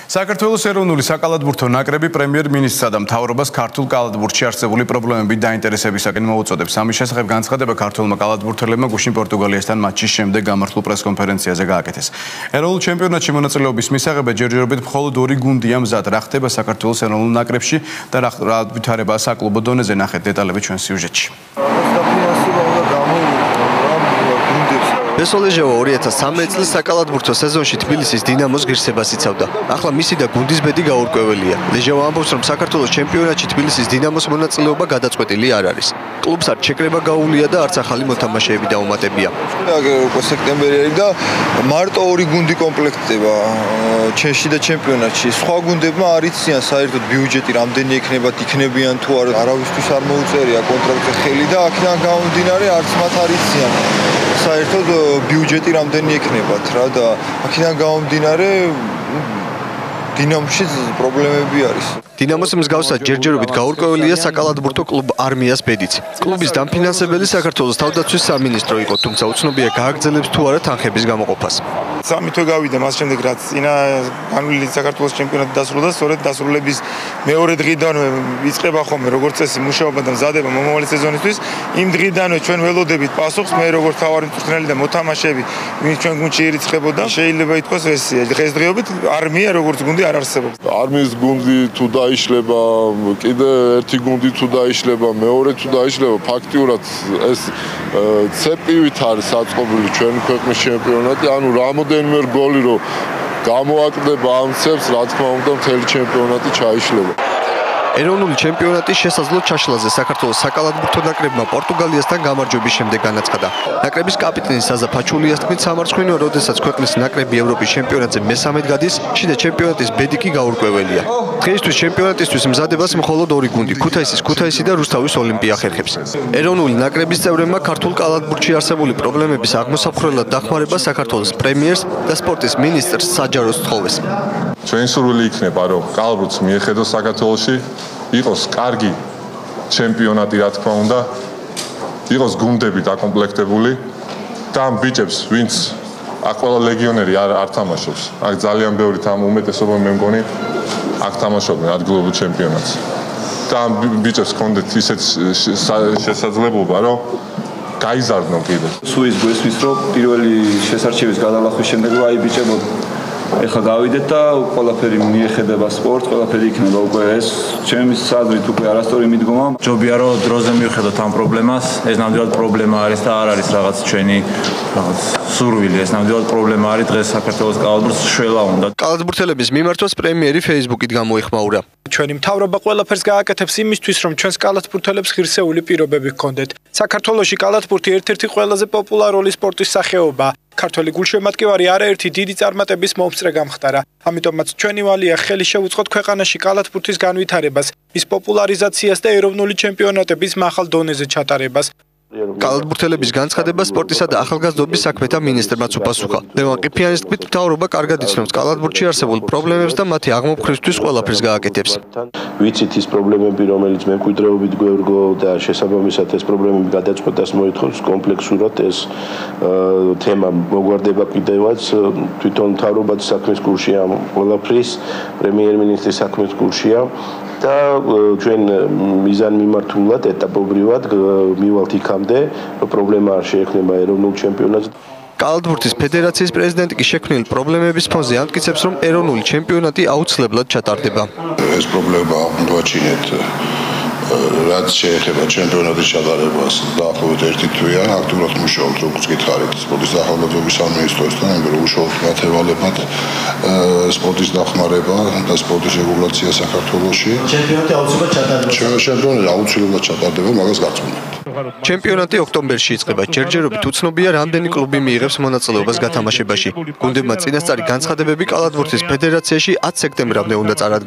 საქართველოს ეროვნული საკალათბურთო ნაკრები პრემიერ-მინისტრსა და მთავრობას ქართულ კალათბურთში არსებული პრობლემებით დაინტერესებისაკენ მოუწოდებს. ამის შესახებ განცხადება ქართველმა კალათბურთელებმა გუშინ პორტუგალიასთან მატჩის შემდეგ გამართულ პრესკონფერენციაზე გააკეთეს. ეროვნულ ჩემპიონატში მონაწილეობის მისაღებად ჯერჯერობით მხოლოდ 2 გუნდია მზად. რა ხდება საქართველოს ეროვნულ ნაკრებში და რა ვითარებაა საკლუბო დონეზე, ნახეთ დეტალები ჩვენ სიუჟეტში. ბესოლეჟევა 2013 წლის საკალათბურთო სეზონში თბილისის დინამოს ღირსებას იცავდა. ახლა მისი და გუნდის ბედი გაურკვეველია. ლეჟევა ამბობს, რომ საქართველოს ჩემპიონატში თბილისის დინამოს მონაწილეობა გადაწყვეტილი არ არის. კლუბს არ შეკრება გაუვლია და არც ახალი მოთამაშეები დაუმატებია. უკვე სექტემბერი არის და მარტო 2 გუნდი კომპლექტდება ჩენში და ჩემპიონატში. სხვა გუნდებმა არ იციან საერთოდ ბიუჯეტი რამდენი ექნებათ, იქნებიან თუ არა. არავისთვის არ მოუწერია კონტრაქტზე ხელი და აქედან გამომდინარე არც მათ არ იციან საერთოდ ბიუჯეტი რამდენი ექნებათ რა და აქედან გამომდინარე დინამოში პრობლემები არის. დინამოს მსგავსად ჯერჯერობით გაურკვეველია საკალათბურთო კლუბ არმიას ბედიც. კლუბის დამფინანსებელი საქართველოს თავდაცვის სამინისტრო იყო, თუმცა უცნობია გააგრძელებს თუ არა თანხების გამოყოფას. სამი თვე გავიდა მას შემდეგ რაც წინა განვლილი საქართველოს ჩემპიონატი დასრულდა, სწორედ დასრულების მეორე დღიდანვე იწყება ხოლმე როგორც წესი მუშაობა და მზადება მომავალი სეზონისთვის. იმ დღიდანვე ჩვენ ველოდებით პასუხს, მე როგორც თავარი მწვრთნელი და მოთამაშეები, ვინც ჩვენ გუნდში ირიცხებოდა, შეიძლება ითქვას ეს დღესდღეობით არმია როგორც გუნდი არ არსებობს. არმიის გუნდი თუ დაიშლება, კიდე ერთი გუნდი თუ დაიშლება, მეორე თუ დაიშლება, ფაქტიურად ეს ცეპივით არის აწყობილი ჩვენი ქვეყნის ჩემპიონატი, ანუ რამოდენიმე რგოლი რომ გამოაკდება ამ ცეპს, რა თქმა უნდა, მთელი ჩემპიონატი ჩაიშლება. ეროვნული ჩემპიონატის შესაძლო ჩაშლაზე საქართველოს საკალათბურთო ნაკრებმა პორტუგალიასთან გამარჯვების შემდეგ განაცხადა. ნაკრების კაპიტანი საზა ფაჩულიას თქმით, სამარცხვინო, როდესაც ქვეყნის ნაკრები ევროპის ჩემპიონატზე მესამედ გადის, შიდა ჩემპიონატის ბედი კი გაურკვეველია. დღეისთვის ჩემპიონატისთვის მზადებას მხოლოდ 2 გუნდი, ქუთაისის ქუთაისი და რუსთავის ოლიმპია ხერხებს. ეროვნული ნაკრების წევრებმა ქართულ კალათბურთში არსებული პრობლემების აღმოსაფხრელად დახმარება საქართველოს პრემიერს და სპორტის მინისტრს საჯაროს თხოვეს. ჩვენი სურვილი იქნება, რომ კალათბურთს მიეხედოს საქართველოში, იყოს კარგი ჩემპიონატი, რა თქმა უნდა, იყოს გუნდები დაკომპლექტებული და ამ ბიჭებს, ვინც აქ ყველა ლეგიონერი არ თამაშობს. აქ ძალიან ბევრი უმეტესობა მე მგონი აქ თამაშობენ ადგილობრივ ჩემპიონატს. და ამ ბიჭებს ჰქონდეთ ისეთ შესაძლებლობა, რომ გაიზარდნონ კიდე. სუის გვესვის, რომ პირველი შესარჩევის გადალახვის შემდეგ აი ბიჭებო ეხლა გავიდეთ და ყველაფერი მიეხედება სპორტს, ყველაფერი იქნება უკვე ეს ჩემი საზრით უკვე არასწორი მიდგომა. ჯობია რომ დროზე მივხედოთ ამ პრობლემას, ეს ნამდვილად პრობლემა არის და არ არის რაღაც ჩვენი სურვილი, ეს ნამდვილად პრობლემა არის დღეს საქართველოს კალათბურთს შველა უნდა. კალათბურთელების მიმართვას პრემიერი Facebook-ით გამოიხმაურა. ჩვენი მთავრობა ყველაფერს გააკეთებს იმისთვის, რომ ჩვენს კალათბურთელებს ღირსეული პირობები ჰქონდეთ. საქართველოში კალათბურთი ერთ-ერთი ყველაზე პოპულარული სპორტის სახეობაა. ქართველი გულშემატკივარი არაერთი დიდი წარმატების მომსწრე გამხდარა. ამიტომაც ჩვენი ვალია ხელი შევუწყოთ ქვეყანაში კალათბურთის განვითარებას, მის პოპულარიზაციას და ეროვნული ჩემპიონატების მაღალ დონეზე ჩატარებას. კალათბურთელების განცხადება სპორტისა და ახალგაზრდობის საქმეთა მინისტრმაც უპასუხა. ლევან ყიფიანის თქმით, მთავრობა კარგად იცნობს კალათბურთში არსებულ პრობლემებს და მათი აღმოფხვრისთვის ყველაფერს გააკეთებს. ვიცით ის პრობლემები, რომელიც მემკვიდრეობით გვერგო და შესაბამისად ეს პრობლემები გადაწყვეტას მოითხოვს კომპლექსურად ეს თემა მოგვარდება კიდევაც თვითონ მთავრობაც საქმის კურსია ყველაფრის პრემიერ-მინისტრის საქმის კურსია და ჩვენ მიზან მიმართულად ეტაპობრივად მივალთ იქამდე რომ პრობლემა არ შეექმნება ეროვნულ ჩემპიონატს. კალათბურთის ფედერაციის პრეზიდენტი კი შექმნილი პრობლემების ფონზე ამტკიცებს, რომ ეროვნული ჩემპიონატი აუცილებლად ჩატარდება. ეს პრობლემა გვაჩინეთ რაც შეეხება ჩემპიონატის ჩატარებას დაახლოებით 1 თვეა აქტიურად მუშაობთ როგორც გითხარით სპორტის და ახალგაზრდობის სამინისტროსთან, იმიტომ რომ უშუალოდ მათ ევალებათ სპორტის დახმარება და სპორტის რეგულაცია საქართველოში. ჩემპიონატი აუცილებლად ჩატარდება. ჩემპიონატი აუცილებლად ჩატარდება, მაგას გაწმენდით. ჩემპიონატი ოქტომბერში იწყება. ჯერჯერობით უცნობია, რამდენი კლუბი მიიღებს მონაწილეობას გათამაშებაში. გუნდებმა წინასწარი განცხადებები კალათბურთის ფედერაციაში 10 სექტემბრამდე უნდა წარადგინონ.